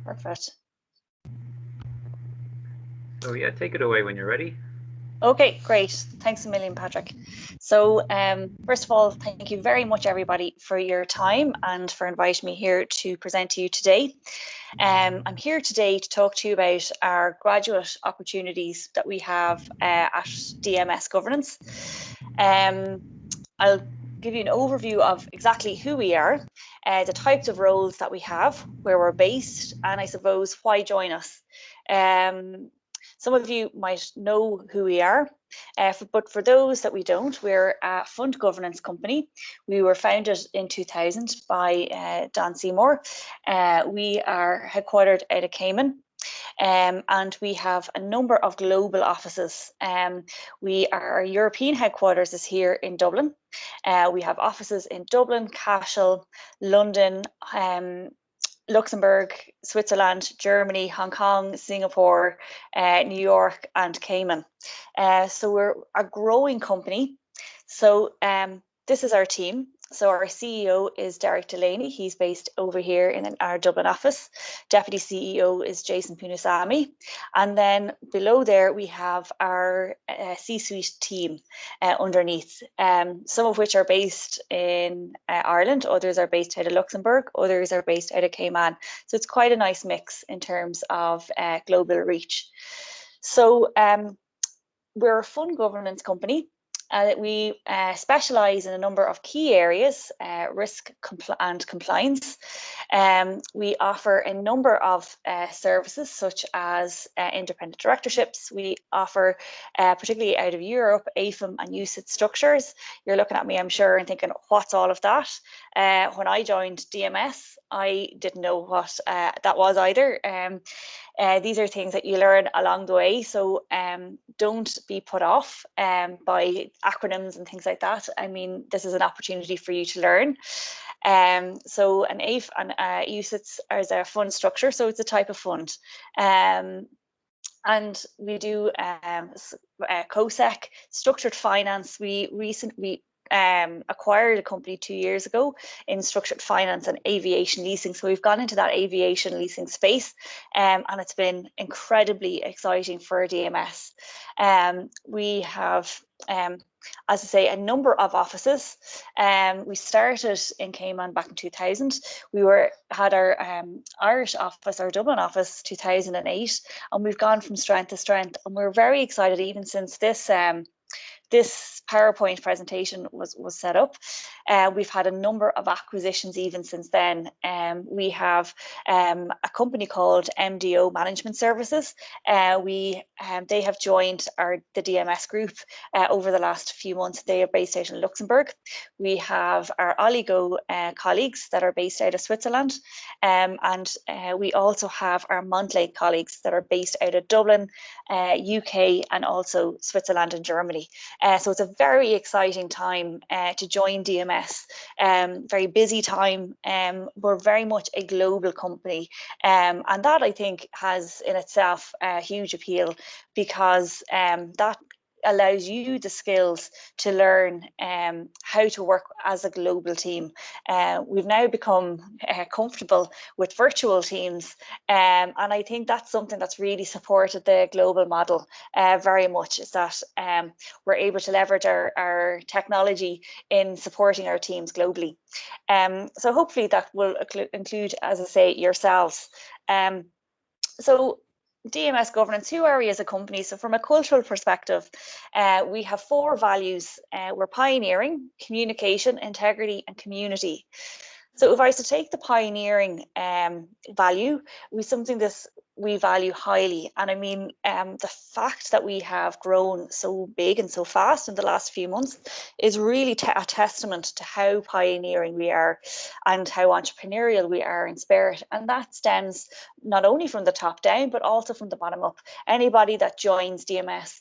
Perfect. So yeah, take it away when you're ready. Okay, great. Thanks a million, Patrick. So, first of all, thank you very much, everybody, for your time and for inviting me here to present to you today. I'm here today to talk to you about our graduate opportunities that we have at DMS Governance. I'll give you an overview of exactly who we are, the types of roles that we have, where we're based, and I suppose why join us. Um, some of you might know who we are, but for those that we don't, we're a fund governance company. We were founded in 2000 by Don Seymour. We are headquartered out of Cayman. And we have a number of global offices. Our European headquarters is here in Dublin. We have offices in Dublin, Cashel, London, Luxembourg, Switzerland, Germany, Hong Kong, Singapore, New York, and Cayman. So we're a growing company. So this is our team. So our CEO is Derek Delaney. He's based over here in our Dublin office. Deputy CEO is Jason Punasami. And then below there, we have our C-suite team underneath, some of which are based in Ireland, others are based out of Luxembourg, others are based out of Cayman. So it's quite a nice mix in terms of global reach. So we're a fund governance company. We specialise in a number of key areas, risk and compliance. We offer a number of services such as independent directorships. We offer, particularly out of Europe, AIFM and UCITS structures. You're looking at me, I'm sure, and thinking, what's all of that? When I joined DMS, I didn't know what that was either. These are things that you learn along the way, so don't be put off by acronyms and things like that. I mean, this is an opportunity for you to learn. So an AIF and UCITS is a fund structure, so it's a type of fund. And we do COSEC, structured finance. We recently acquired a company 2 years ago in structured finance and aviation leasing. So we've gone into that aviation leasing space, and it's been incredibly exciting for DMS. We have, as I say, a number of offices. We started in Cayman back in 2000. We had our Irish office, our Dublin office, 2008, and we've gone from strength to strength. And we're very excited, even since this PowerPoint presentation was set up. We've had a number of acquisitions even since then. We have a company called MDO Management Services. They have joined the DMS group over the last few months. They are based out in Luxembourg. We have our Oligo colleagues that are based out of Switzerland. And we also have our Montlake colleagues that are based out of Dublin, UK, and also Switzerland and Germany. So it's a very exciting time to join DMS. Very busy time. We're very much a global company, and that, I think, has in itself a huge appeal, because that allows you the skills to learn how to work as a global team. We've now become comfortable with virtual teams, and I think that's something that's really supported the global model very much, is that we're able to leverage our technology in supporting our teams globally. So hopefully that will include, as I say, yourselves. So DMS governance, who are we as a company? So from a cultural perspective, we have 4 values. We're pioneering, communication, integrity, and community. So if I was to take the pioneering value, we value highly. And I mean, the fact that we have grown so big and so fast in the last few months is really a testament to how pioneering we are and how entrepreneurial we are in spirit. And that stems not only from the top down, but also from the bottom up. Anybody that joins DMS,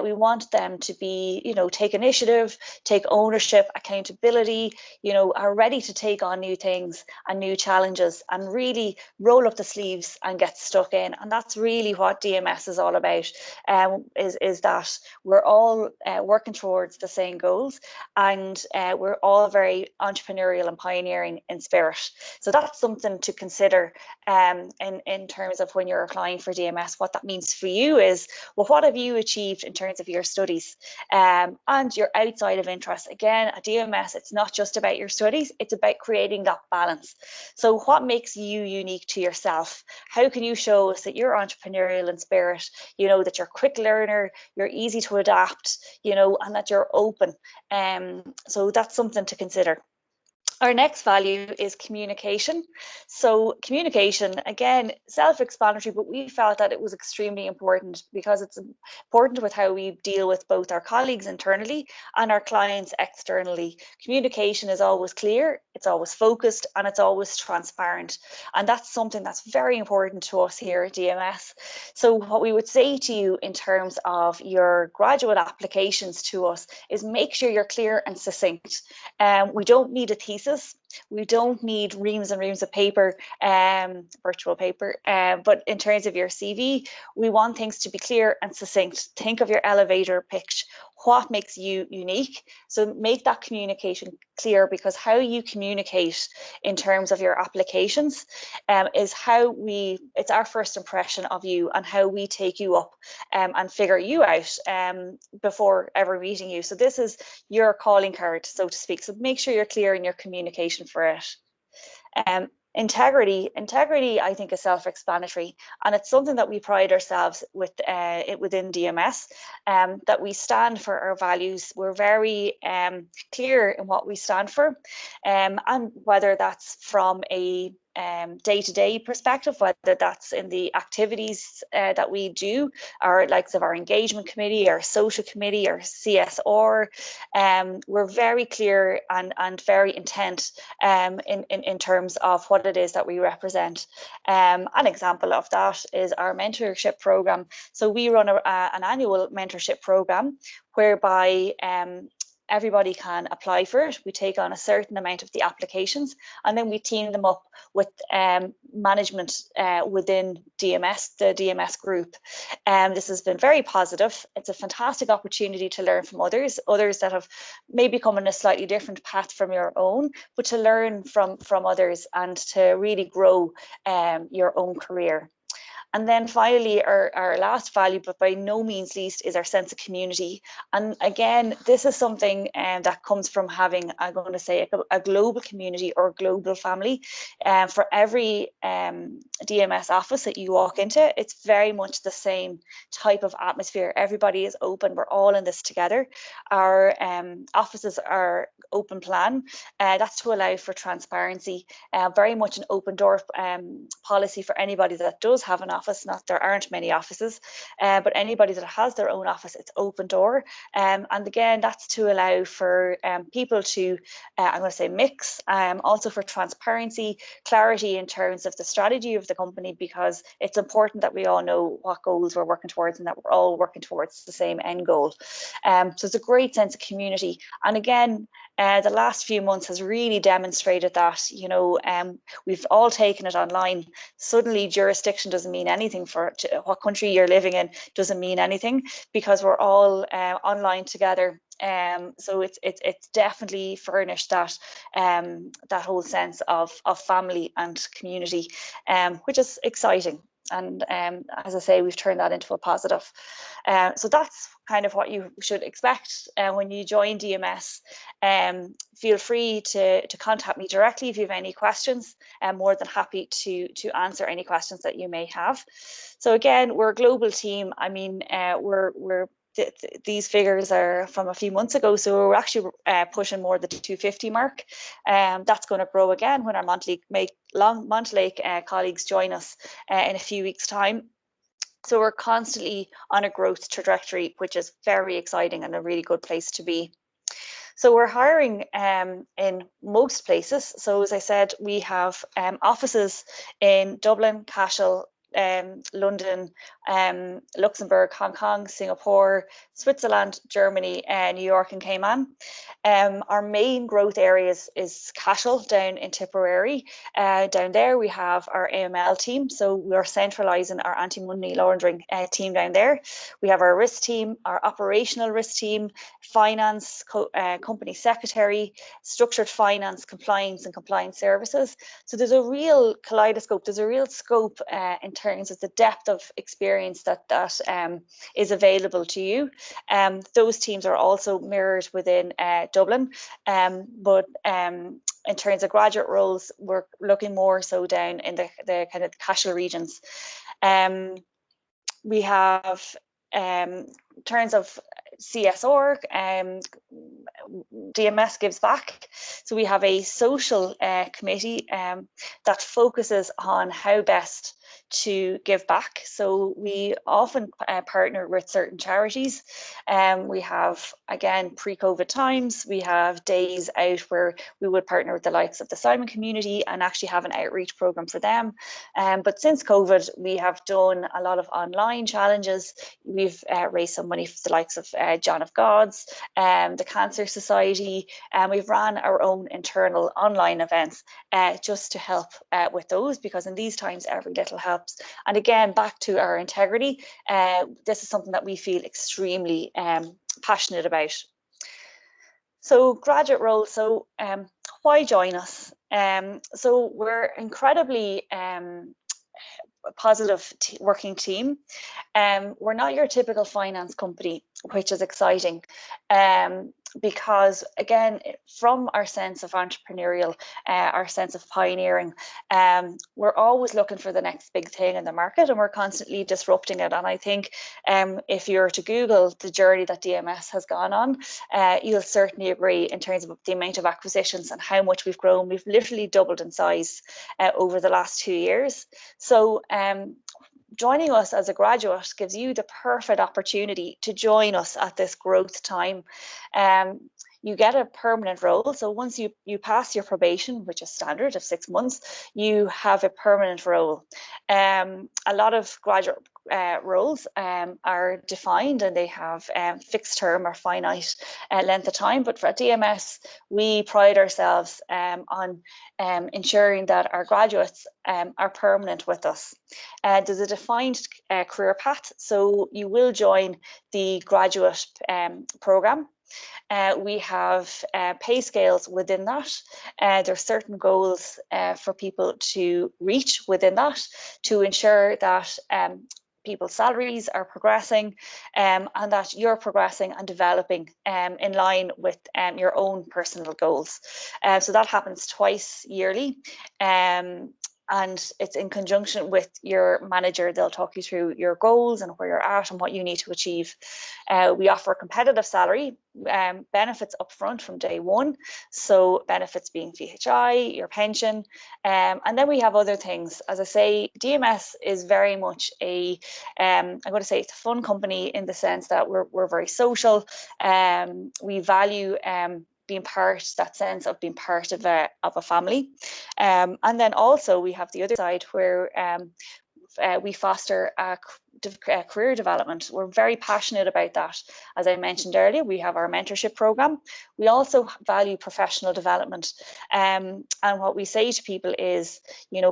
we want them to be, take initiative, take ownership, accountability, are ready to take on new new things and new challenges and really roll up the sleeves and get stuck in. And that's really what DMS is all about, is that we're all working towards the same goals, and we're all very entrepreneurial and pioneering in spirit. So that's something to consider in terms of when you're applying for DMS. What that means for you is, well, what have you achieved in terms of your studies and your outside of interest? Again, at DMS, it's not just about your studies, it's about creating that balance. So what makes you unique to yourself? How can you show us that you're entrepreneurial in spirit, you know, that you're a quick learner, you're easy to adapt, you know, and that you're open? So that's something to consider. Our next value is communication. So communication, again, self-explanatory, but we felt that it was extremely important because it's important with how we deal with both our colleagues internally and our clients externally. Communication is always clear, it's always focused, and it's always transparent. And that's something that's very important to us here at DMS. So what we would say to you in terms of your graduate applications to us is make sure you're clear and succinct. We don't need a thesis. We don't need reams and reams of paper, virtual paper, but in terms of your CV, we want things to be clear and succinct. Think of your elevator pitch. What makes you unique? So make that communication clear, because how you communicate in terms of your applications is how it's our first impression of you and how we take you up and figure you out before ever meeting you. So this is your calling card, so to speak. So make sure you're clear in your communication for it. Integrity, I think, is self-explanatory, and it's something that we pride ourselves with within DMS, that we stand for our values. We're very clear in what we stand for, and whether that's from a day-to-day perspective, whether that's in the activities that we do, our likes of our engagement committee, our social committee, our CSR, we're very clear and very intent in terms of what it is that we represent. An example of that is our mentorship program. So we run an annual mentorship program whereby everybody can apply for it. We take on a certain amount of the applications, and then we team them up with management within DMS, the DMS group. This has been very positive. It's a fantastic opportunity to learn from others that have maybe come in a slightly different path from your own, but to learn from others and to really grow your own career. And then finally, our last value, but by no means least, is our sense of community. And again, this is something that comes from having, I'm going to say, a global community or global family. For every DMS office that you walk into, it's very much the same type of atmosphere. Everybody is open. We're all in this together. Our offices are open plan. That's to allow for transparency. Very much an open door policy for anybody that does have an office. Not there aren't many offices, but anybody that has their own office, it's open door. And again, that's to allow for people to, I'm going to say, mix, also for transparency, clarity in terms of the strategy of the company, because it's important that we all know what goals we're working towards and that we're all working towards the same end goal. So it's a great sense of community. And again, the last few months has really demonstrated that, you know, we've all taken it online. Suddenly jurisdiction doesn't mean anything for what country you're living in, doesn't mean anything, because we're all online together. So it's definitely furnished that that whole sense of family and community, which is exciting. And as I say, we've turned that into a positive. So that's kind of what you should expect when you join DMS. Feel free to contact me directly if you have any questions. I'm more than happy to answer any questions that you may have. So again, we're a global team. I mean, these figures are from a few months ago, so we're actually pushing more the 250 mark. That's going to grow again when our Montlake colleagues join us in a few weeks' time. So we're constantly on a growth trajectory, which is very exciting and a really good place to be. So we're hiring in most places. So as I said, we have offices in Dublin, Cashel, London, Luxembourg, Hong Kong, Singapore, Switzerland, Germany, New York and Cayman. Our main growth areas is Cashel down in Tipperary. Down there we have our AML team, so we're centralising our anti-money laundering team down there. We have our risk team, our operational risk team, finance, company secretary, structured finance, compliance and compliance services. So there's a real kaleidoscope, there's a real scope in terms of the depth of experience that is available to you. Those teams are also mirrored within Dublin, but in terms of graduate roles, we're looking more so down in the kind of Cashel regions. We have, in terms of CSR, DMS gives back. So we have a social committee that focuses on how best to give back. So we often partner with certain charities. We have, again, pre-COVID times, we have days out where we would partner with the likes of the Simon community and actually have an outreach program for them. But since COVID, we have done a lot of online challenges. We've raised some money for the likes of John of God's, the Cancer Society, and we've ran our own internal online events just to help with those, because in these times, every little helps. And again, back to our integrity, this is something that we feel extremely passionate about. So graduate role, so why join us? So we're incredibly positive working team. We're not your typical finance company, which is exciting, because again, from our sense of entrepreneurial, our sense of pioneering, we're always looking for the next big thing in the market, and we're constantly disrupting it. And I think if you're to Google the journey that DMS has gone on, you'll certainly agree in terms of the amount of acquisitions and how much we've grown. We've literally doubled in size over the last 2 years. So joining us as a graduate gives you the perfect opportunity to join us at this growth time. You get a permanent role. So once you pass your probation, which is standard of 6 months, you have a permanent role. A lot of graduate roles are defined and they have fixed term or finite length of time. But for DMS, we pride ourselves on ensuring that our graduates are permanent with us. There's a defined career path, so you will join the graduate programme. We have pay scales within that. There are certain goals for people to reach within that to ensure that people's salaries are progressing and that you're progressing and developing in line with your own personal goals. So that happens twice yearly. And it's in conjunction with your manager. They'll talk you through your goals and where you're at and what you need to achieve. We offer a competitive salary, benefits upfront from day one. So benefits being VHI, your pension, and then we have other things. As I say, DMS is very much I'm going to say it's a fun company in the sense that we're very social. We value being part, that sense of being part of a family. And then also we have the other side where we foster career development. We're very passionate about that. As I mentioned earlier, we have our mentorship program. We also value professional development. And what we say to people is,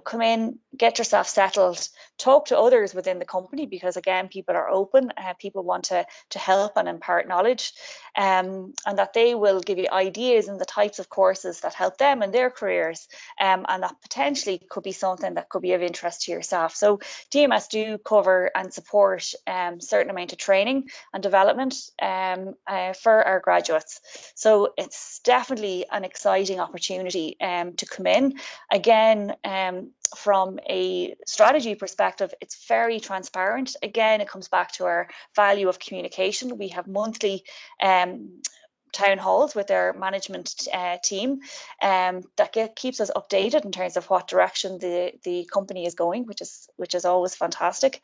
come in, get yourself settled, talk to others within the company, because again, people are open, people want to help and impart knowledge, and that they will give you ideas and the types of courses that help them in their careers, and that potentially could be something that could be of interest to yourself. So DMS do cover and support certain amount of training and development for our graduates. So it's definitely an exciting opportunity to come in. Again, from a strategy perspective, it's very transparent. Again, it comes back to our value of communication. We have monthly town halls with our management team that keeps us updated in terms of what direction the company is going, which is always fantastic.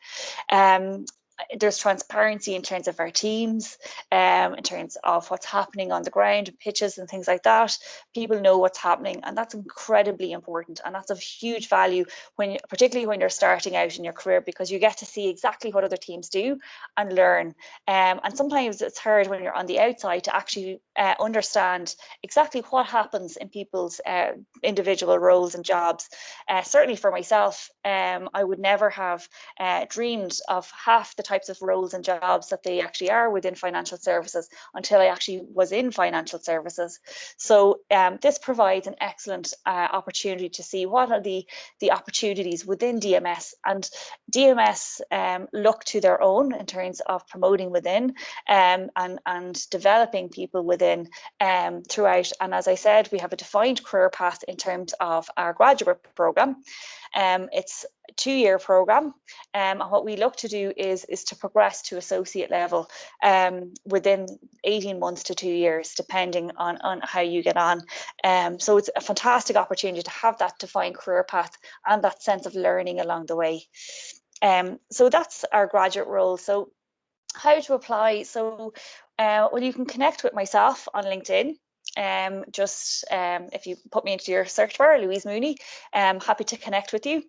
there's transparency in terms of our teams, in terms of what's happening on the ground, pitches and things like that. People know what's happening, and that's incredibly important, and that's of huge value particularly when you're starting out in your career, because you get to see exactly what other teams do and learn. And sometimes it's hard when you're on the outside to actually understand exactly what happens in people's individual roles and jobs. Certainly for myself, I would never have dreamed of half the types of roles and jobs that they actually are within financial services until I actually was in financial services. So this provides an excellent opportunity to see what are the opportunities within DMS, and DMS look to their own in terms of promoting within and developing people within throughout. And as I said, we have a defined career path in terms of our graduate program. It's a 2-year program, and what we look to do is to progress to associate level within 18 months to 2 years, depending on how you get on. So it's a fantastic opportunity to have that defined career path and that sense of learning along the way. So that's our graduate role. So how to apply? So well, you can connect with myself on LinkedIn. If you put me into your search bar, Louise Mooney, happy to connect with you.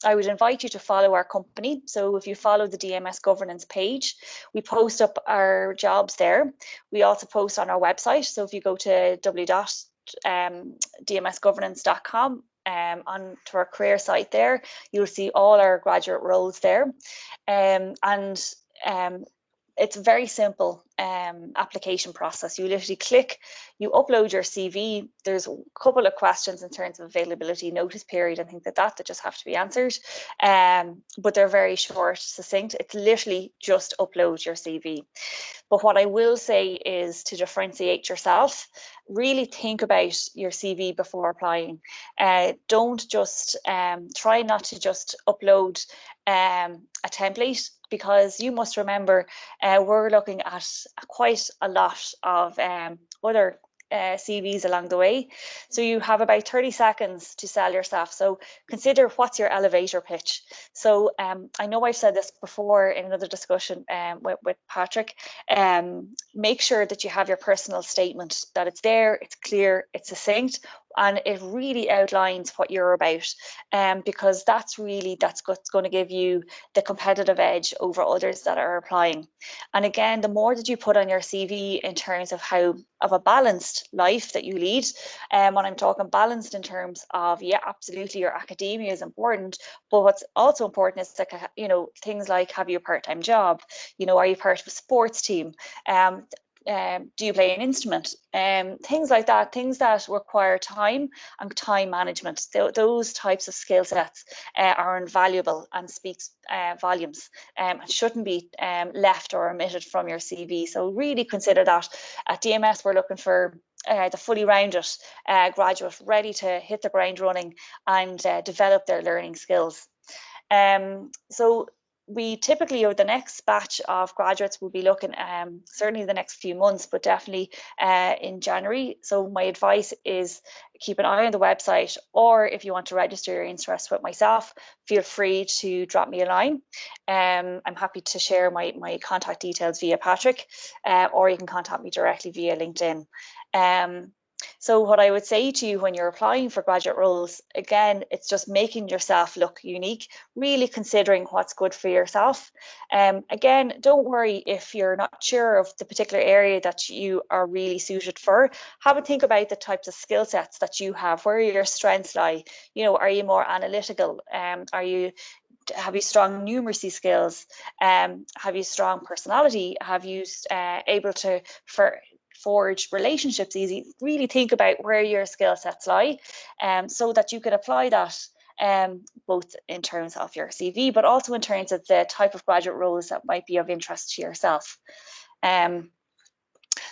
I would invite you to follow our company. So if you follow the DMS governance page, we post up our jobs there. We also post on our website. So if you go to www.dmsgovernance.com, onto our career site there, you'll see all our graduate roles there. It's a very simple application process. You literally click, you upload your CV. There's a couple of questions in terms of availability, notice period, and things like that just have to be answered. But they're very short, succinct. It's literally just upload your CV. But what I will say is to differentiate yourself, really think about your CV before applying. Don't just try not to just upload a template, because you must remember we're looking at quite a lot of other CVs along the way. So you have about 30 seconds to sell yourself. So consider what's your elevator pitch. So I know I've said this before in another discussion with Patrick. Make sure that you have your personal statement, that it's there, it's clear, it's succinct, and it really outlines what you're about, because that's what's going to give you the competitive edge over others that are applying. And again, the more that you put on your CV in terms of how of a balanced life that you lead, when I'm talking balanced in terms of, yeah, absolutely, your academia is important, but what's also important is like, things like, have you a part-time job? Are you part of a sports team? Do you play an instrument? Things like that, things that require time and time management. Those types of skill sets are invaluable and speaks volumes. It shouldn't be left or omitted from your CV. So really consider that. At DMS, we're looking for the fully rounded graduate ready to hit the ground running and develop their learning skills. So we typically, over the next batch of graduates, will be looking certainly the next few months, but definitely in January. So my advice is keep an eye on the website, or if you want to register your interest with myself, feel free to drop me a line. I'm happy to share my contact details via Patrick, or you can contact me directly via LinkedIn. So what I would say to you when you're applying for graduate roles, again, it's just making yourself look unique, really considering what's good for yourself. Again, don't worry if you're not sure of the particular area that you are really suited for. Have a think about the types of skill sets that you have, where your strengths lie. Are you more analytical? Have you strong numeracy skills? Have you strong personality? Have you able to forge relationships easy? Really think about where your skill sets lie, so that you can apply that both in terms of your CV, but also in terms of the type of graduate roles that might be of interest to yourself.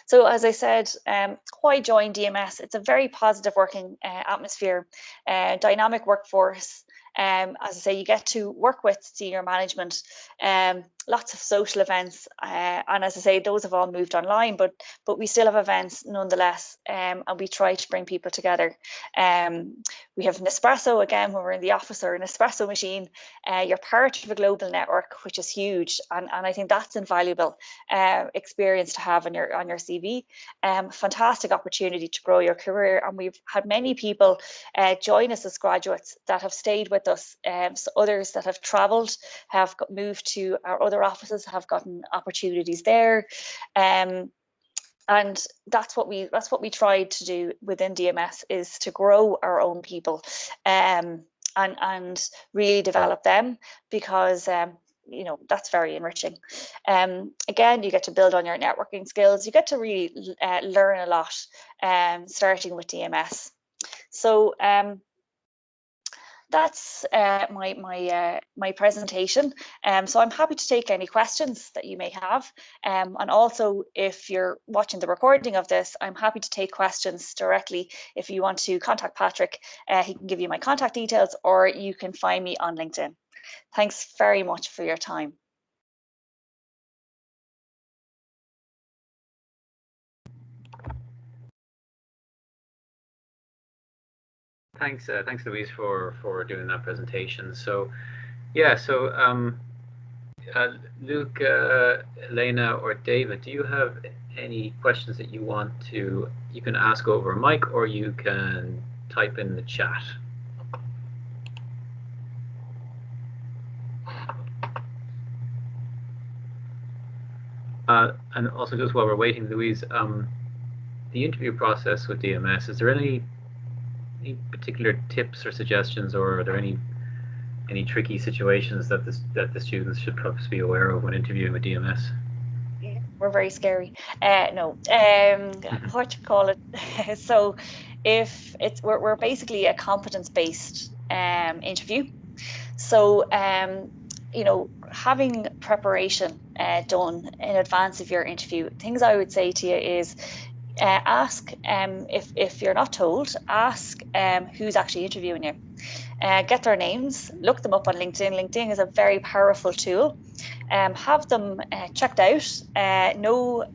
So as I said, why join DMS? It's a very positive working atmosphere, dynamic workforce. As I say, you get to work with senior management. lots of social events, and as I say, those have all moved online, but we still have events nonetheless, and we try to bring people together. We have Nespresso again when we're in the office, or an espresso machine. You're part of a global network, which is huge, and I think that's invaluable experience to have on your CV. Fantastic opportunity to grow your career, and we've had many people join us as graduates that have stayed with us. So others that have travelled, have moved to our other offices, have gotten opportunities there. And that's what we tried to do within DMS, is to grow our own people, and really develop them, because that's very enriching. Again, you get to build on your networking skills. You get to really learn a lot, starting with DMS. So that's my presentation. So I'm happy to take any questions that you may have. And also, if you're watching the recording of this, I'm happy to take questions directly. If you want to contact Patrick, he can give you my contact details, or you can find me on LinkedIn. Thanks very much for your time. Thanks, Louise, for doing that presentation. So, yeah, so Luke, Elena, or David, do you have any questions that you want to? You can ask over a mic, or you can type in the chat. And also, just while we're waiting, Louise, the interview process with DMS, is there any particular tips or suggestions, or are there any tricky situations that the students should perhaps be aware of when interviewing with DMS? We're very scary. No, what you call it? So, if we're basically a competence-based interview. So, having preparation done in advance of your interview, things I would say to you is, ask, if you're not told, ask who's actually interviewing you. Get their names, look them up on LinkedIn. LinkedIn is a very powerful tool. Have them checked out, know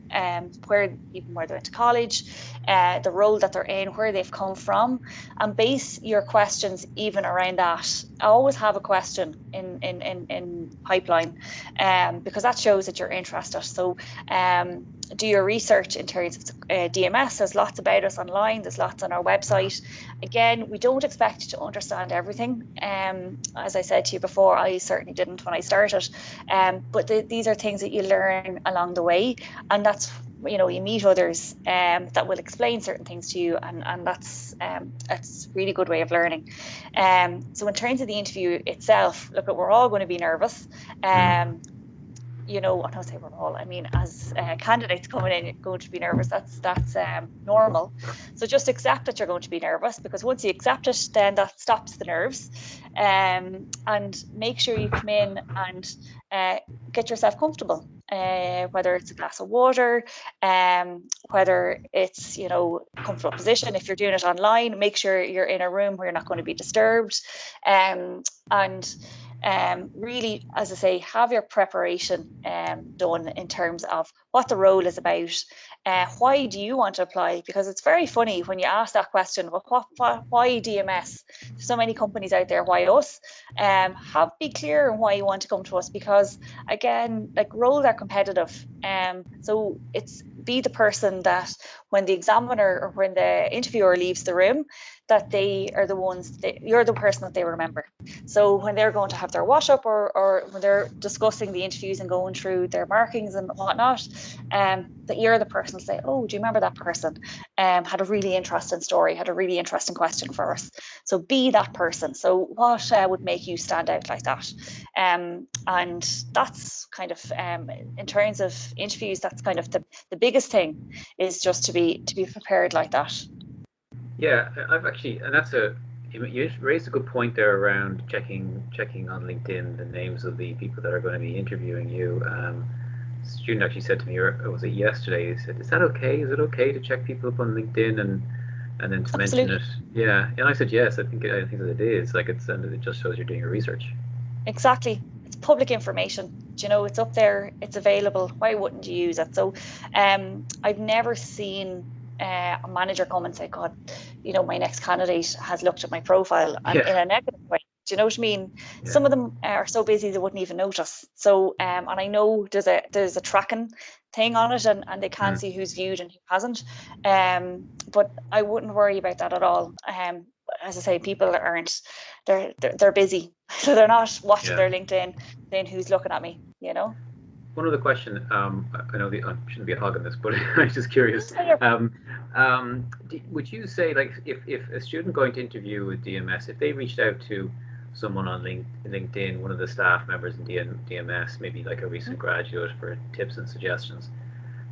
where they went to college, the role that they're in, where they've come from, and base your questions even around that. I always have a question in pipeline, because that shows that you're interested. So do your research in terms of DMS. There's lots about us online. There's lots on our website. Again, we don't expect you to understand everything. As I said to you before, I certainly didn't when I started. But these are things that you learn along the way, and that's, you meet others that will explain certain things to you, and that's a really good way of learning. So in terms of the interview itself, look, we're all going to be nervous. I don't say we're all. I mean, as candidates coming in, you're going to be nervous. That's normal. So just accept that you're going to be nervous, because once you accept it, then that stops the nerves. And make sure you come in and get yourself comfortable. Whether it's a glass of water, whether it's comfortable position. If you're doing it online, make sure you're in a room where you're not going to be disturbed. And really, as I say, have your preparation done in terms of what the role is about. Why do you want to apply? Because it's very funny when you ask that question, well, why DMS? There's so many companies out there, why us? Be clear on why you want to come to us, because again, like, roles are competitive. So it's be the person that when the examiner or when the interviewer leaves the room, that they are the ones that you're the person that they remember. So when they're going to have their wash up, or when they're discussing the interviews and going through their markings and whatnot, that you're the person to say, oh, do you remember that person? Had a really interesting story, had a really interesting question for us. So be that person. So what would make you stand out like that? And that's kind of, in terms of interviews, that's kind of the biggest thing, is just to be prepared like that. Yeah, I've actually, and you raised a good point there around checking on LinkedIn the names of the people that are going to be interviewing you. A student actually said to me, or was it yesterday? He said, "Is that okay? Is it okay to check people up on LinkedIn and then to Absolutely. mention it?" Yeah, and I said yes. I think that it is. Like, and it just shows you're doing your research. Exactly. It's public information. You know, it's up there, it's available. Why wouldn't you use it? So I've never seen a manager come and say, God, you know, my next candidate has looked at my profile, and in Yeah. a negative way. Do you know what I mean? Yeah. Some of them are so busy they wouldn't even notice. So and I know there's a tracking thing on it, and they can see who's viewed and who hasn't. But I wouldn't worry about that at all. As I say, people aren't, they're busy, so they're not watching Yeah. their LinkedIn saying who's looking at me, you know. One other question. I know I shouldn't be hogging this, but I'm just curious. So Would you say, like, if a student going to interview with DMS, if they reached out to someone on LinkedIn, one of the staff members in DMS, maybe like a recent graduate, for tips and suggestions,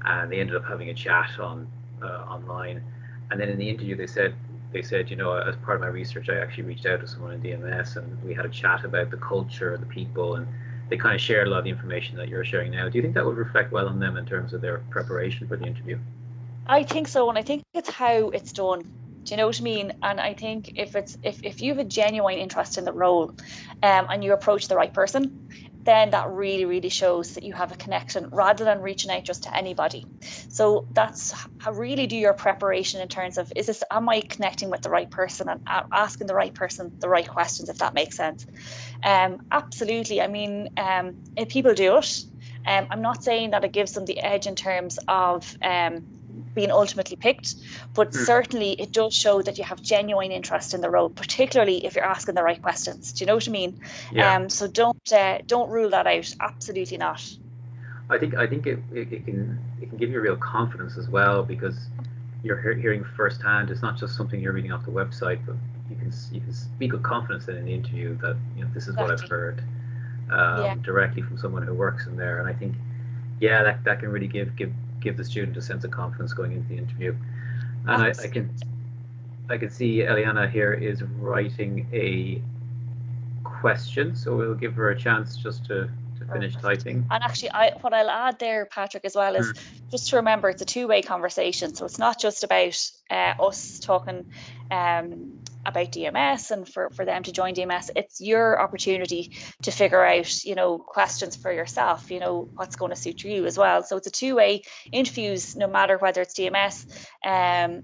and they ended up having a chat online, and then in the interview they said, you know, as part of my research, I actually reached out to someone in DMS and we had a chat about the culture, the people, and they kind of shared a lot of the information that you're sharing now. Do you think that would reflect well on them in terms of their preparation for the interview? I think so, and I think it's how it's done. Do you know what I mean? And I think if you have a genuine interest in the role, and you approach the right person, then that really, really shows that you have a connection rather than reaching out just to anybody. So that's how really do your preparation in terms of, am I connecting with the right person and asking the right person the right questions, if that makes sense. Absolutely. I mean, if people do it, I'm not saying that it gives them the edge in terms of being ultimately picked, but certainly it does show that you have genuine interest in the role, particularly if you're asking the right questions. Do you know what I mean? Yeah. So don't rule that out. Absolutely not. I think it can give you real confidence as well, because you're hearing firsthand. It's not just something you're reading off the website, but you can speak with confidence in the interview that, you know, this is what I've Exactly. heard Yeah. directly from someone who works in there. And I think, yeah, that can really give the student a sense of confidence going into the interview. And Absolutely. I can see Eliana here is writing a question, so we'll give her a chance just to finish Perfect. typing. And actually, what I'll add there, Patrick, as well, is just to remember it's a two-way conversation. So it's not just about us talking about DMS and for them to join DMS. It's your opportunity to figure out, you know, questions for yourself, you know, what's going to suit you as well. So it's a two-way interviews, no matter whether it's DMS.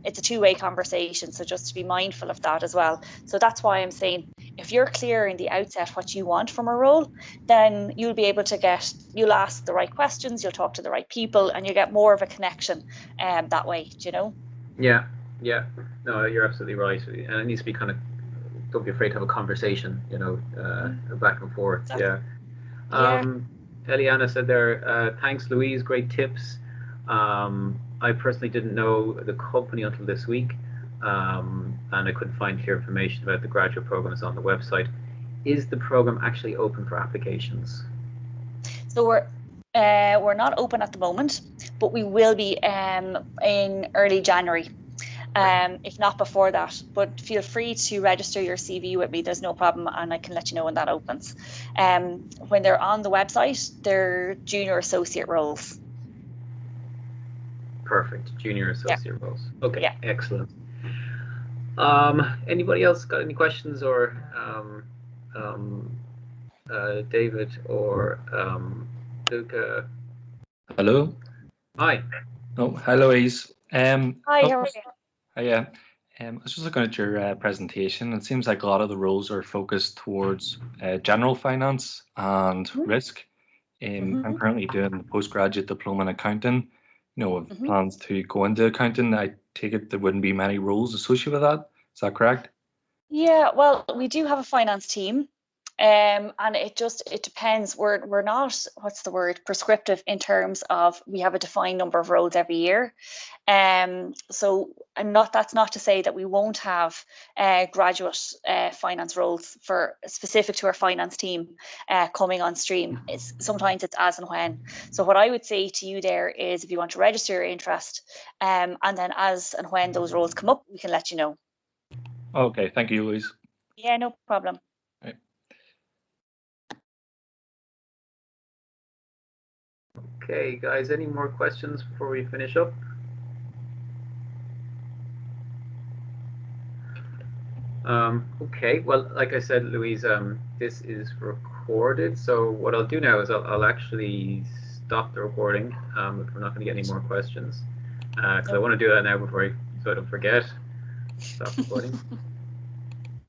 It's a two-way conversation. So just to be mindful of that as well. So that's why I'm saying, if you're clear in the outset what you want from a role, then you'll be able to you'll ask the right questions, you'll talk to the right people, and you get more of a connection that way, you know? Yeah, yeah. No, you're absolutely right. And it needs to be kind of, don't be afraid to have a conversation, you know, back and forth. Exactly. Yeah. Yeah. Eliana said there, thanks, Louise, great tips. I personally didn't know the company until this week, and I couldn't find clear information about the graduate programs on the website. Is the program actually open for applications? So we're not open at the moment, but we will be in early January. If not before that, but feel free to register your CV with me. There's no problem, and I can let you know when that opens. When they're on the website, they're junior associate roles. Perfect. Junior Yeah, associate roles. Okay, yeah. excellent. Anybody else got any questions, or um, David or Luca? Hello. Hi. Oh, hi, Louise. Hi, how are you? Hiya. I was just looking at your presentation. It seems like a lot of the roles are focused towards general finance and risk. I'm Mm-hmm. currently doing the postgraduate diploma in accounting. You know, with Mm-hmm. plans to go into accounting. I take it there wouldn't be many roles associated with that. Is that correct? Yeah, well, we do have a finance team, and it depends. We're not, what's the word, prescriptive in terms of we have a defined number of roles every year. So that's not to say that we won't have graduate finance roles for specific to our finance team coming on stream. Sometimes it's as and when. So what I would say to you there is, if you want to register your interest, and then as and when those roles come up, we can let you know. Okay, thank you, Louise. Yeah, no problem. Right. Okay, guys, any more questions before we finish up? Okay, well, like I said, Louise, this is recorded. So what I'll do now is I'll actually stop the recording if we're not going to get any more questions. Because I want to do that now before so I don't forget. Stop recording.